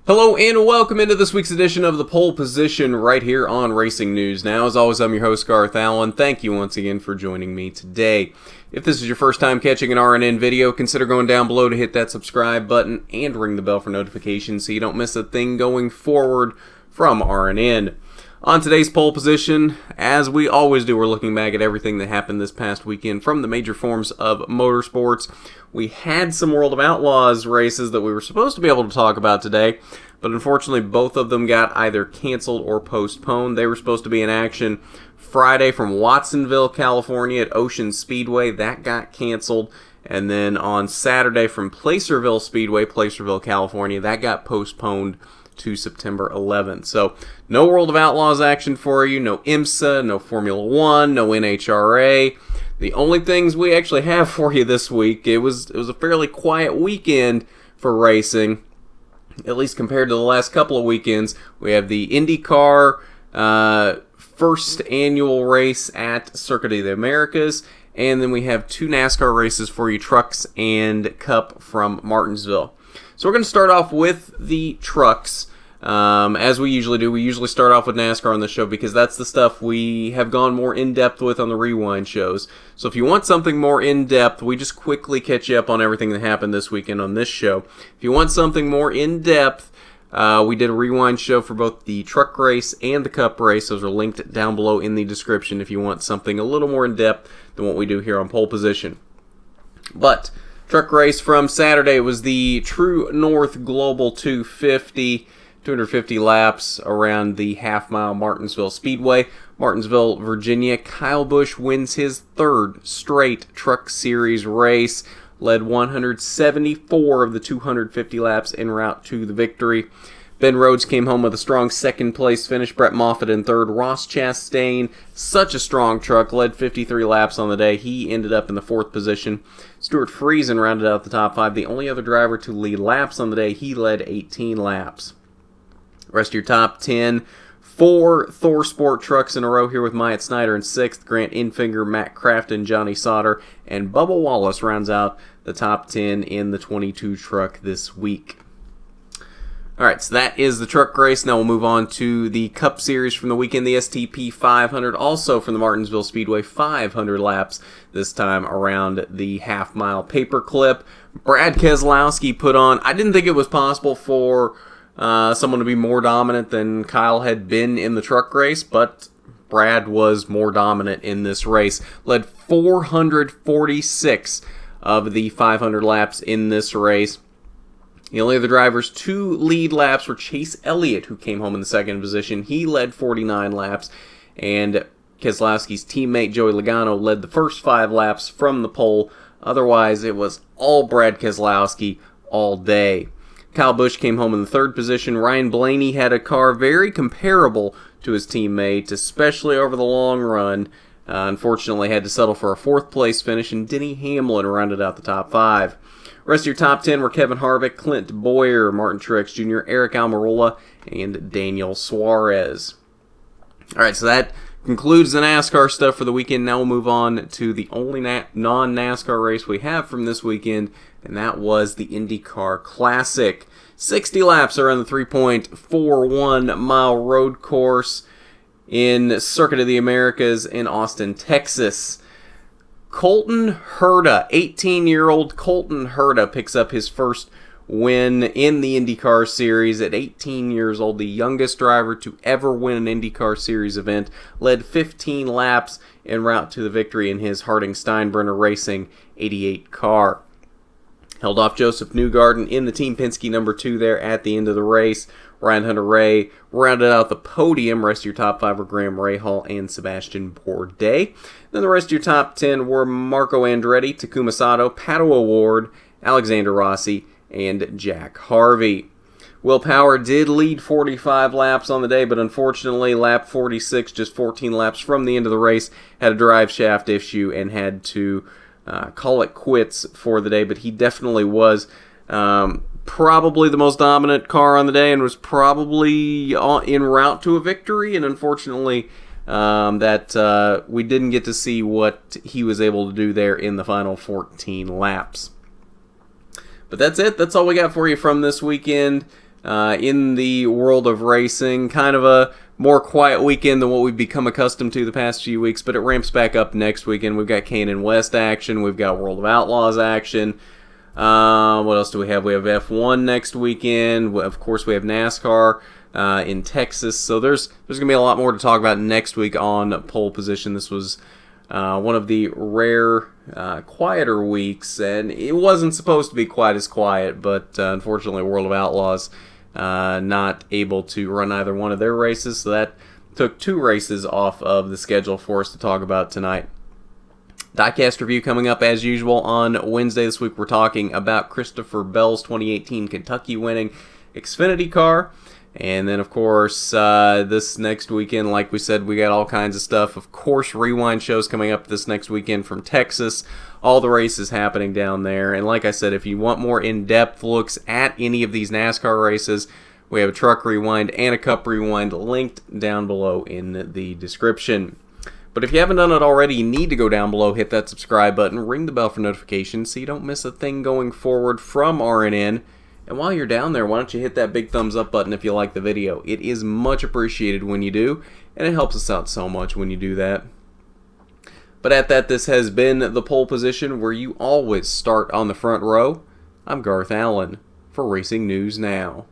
Hello and welcome into this week's edition of the Pole Position right here on Racing News Now. As always, I'm your host, Garth Allen. Thank you once again for joining me today. If this is your first time catching an RNN video, consider going down below to hit that subscribe button and ring the bell for notifications so you don't miss a thing going forward from RNN. On today's Pole Position, as we always do, we're looking back at everything that happened this past weekend from the major forms of motorsports. We had some World of Outlaws races that we were supposed to be able to talk about today, but unfortunately both of them got either canceled or postponed. They were supposed to be in action Friday from Watsonville, California at Ocean Speedway. That got canceled. And then on Saturday from Placerville Speedway, Placerville, California, that got postponed to September 11th. So no World of Outlaws action for you, no IMSA, no Formula One, no NHRA. The only things we actually have for you this week, it was a fairly quiet weekend for racing, at least compared to the last couple of weekends. We have the IndyCar first annual race at Circuit of the Americas, and then we have two NASCAR races for you, Trucks and Cup from Martinsville. So we're going to start off with the trucks, as we usually do. We usually start off with NASCAR on the show because that's the stuff we have gone more in-depth with on the Rewind shows. So if you want something more in-depth, we just quickly catch you up on everything that happened this weekend on this show. If you want something more in-depth, we did a Rewind show for both the truck race and the Cup race. Those are linked down below in the description if you want something a little more in-depth than what we do here on Pole Position. But truck race from Saturday was the True North Global 250 laps around the half-mile Martinsville Speedway. Martinsville, Virginia. Kyle Busch wins his third straight Truck Series race. Led 174 of the 250 laps en route to the victory. Ben Rhodes came home with a strong second-place finish. Brett Moffitt in third. Ross Chastain, such a strong truck, led 53 laps on the day. He ended up in the fourth position. Stuart Friesen rounded out the top five. The only other driver to lead laps on the day, he led 18 laps. Rest of your top 10. 4 Thor Sport trucks in a row here with Myatt Snyder in 6th. Grant Infinger, Matt Crafton, Johnny Sauter, and Bubba Wallace rounds out the top 10 in the 22 truck this week. Alright, so that is the truck race. Now we'll move on to the Cup Series from the weekend, the STP 500, also from the Martinsville Speedway, 500 laps this time around the half-mile paperclip. Brad Keselowski put on, I didn't think it was possible for someone to be more dominant than Kyle had been in the truck race, but Brad was more dominant in this race. Led 446 of the 500 laps in this race. The only other drivers to lead laps were Chase Elliott, who came home in the second position. He led 49 laps, and Keselowski's teammate Joey Logano led the first 5 laps from the pole. Otherwise, it was all Brad Keselowski all day. Kyle Busch came home in the third position. Ryan Blaney had a car very comparable to his teammate, especially over the long run. Unfortunately, had to settle for a fourth place finish, and Denny Hamlin rounded out the top 5. Rest of your top 10 were Kevin Harvick, Clint Bowyer, Martin Truex Jr., Eric Almirola, and Daniel Suarez. Alright, so that concludes the NASCAR stuff for the weekend. Now we'll move on to the only non-NASCAR race we have from this weekend, and that was the IndyCar Classic. 60 laps around the 3.41 mile road course in Circuit of the Americas in Austin, Texas. Colton Herta, 18-year-old Colton Herta, picks up his first win in the IndyCar Series at 18 years old, the youngest driver to ever win an IndyCar Series event. Led 15 laps en route to the victory in his Harding Steinbrenner Racing 88 car. Held off Joseph Newgarden in the Team Penske number 2 there at the end of the race. Ryan Hunter-Reay rounded out the podium. Rest of your top 5 were Graham Rahal and Sebastian Bourdais. Then the rest of your top 10 were Marco Andretti, Takuma Sato, Pato O'Ward, Alexander Rossi, and Jack Harvey. Will Power did lead 45 laps on the day, but unfortunately lap 46, just 14 laps from the end of the race, had a drive shaft issue and had to call it quits for the day. But he definitely was probably the most dominant car on the day and was probably en route to a victory, and unfortunately we didn't get to see what he was able to do there in the final 14 laps. But that's it. That's all we got for you from this weekend. in the world of racing. Kind of a more quiet weekend than what we've become accustomed to the past few weeks, but it ramps back up next weekend. We've got Kane and West action. We've got World of Outlaws action. What else do we have? We have F1 next weekend. Of course, we have NASCAR in Texas. So there's going to be a lot more to talk about next week on Pole Position. This was one of the rare, quieter weeks, and it wasn't supposed to be quite as quiet, but unfortunately, World of Outlaws not able to run either one of their races, so that took 2 races off of the schedule for us to talk about tonight. Diecast review coming up as usual on Wednesday. This week we're talking about Christopher Bell's 2018 Kentucky winning Xfinity car. And then, of course, this next weekend, like we said, we got all kinds of stuff. Of course, Rewind shows coming up this next weekend from Texas. All the races happening down there. And like I said, if you want more in-depth looks at any of these NASCAR races, we have a Truck Rewind and a Cup Rewind linked down below in the description. But if you haven't done it already, you need to go down below, hit that subscribe button, ring the bell for notifications so you don't miss a thing going forward from RNN. And while you're down there, why don't you hit that big thumbs up button if you like the video. It is much appreciated when you do, and it helps us out so much when you do that. But at that, this has been the Pole Position, where you always start on the front row. I'm Garth Allen for Racing News Now.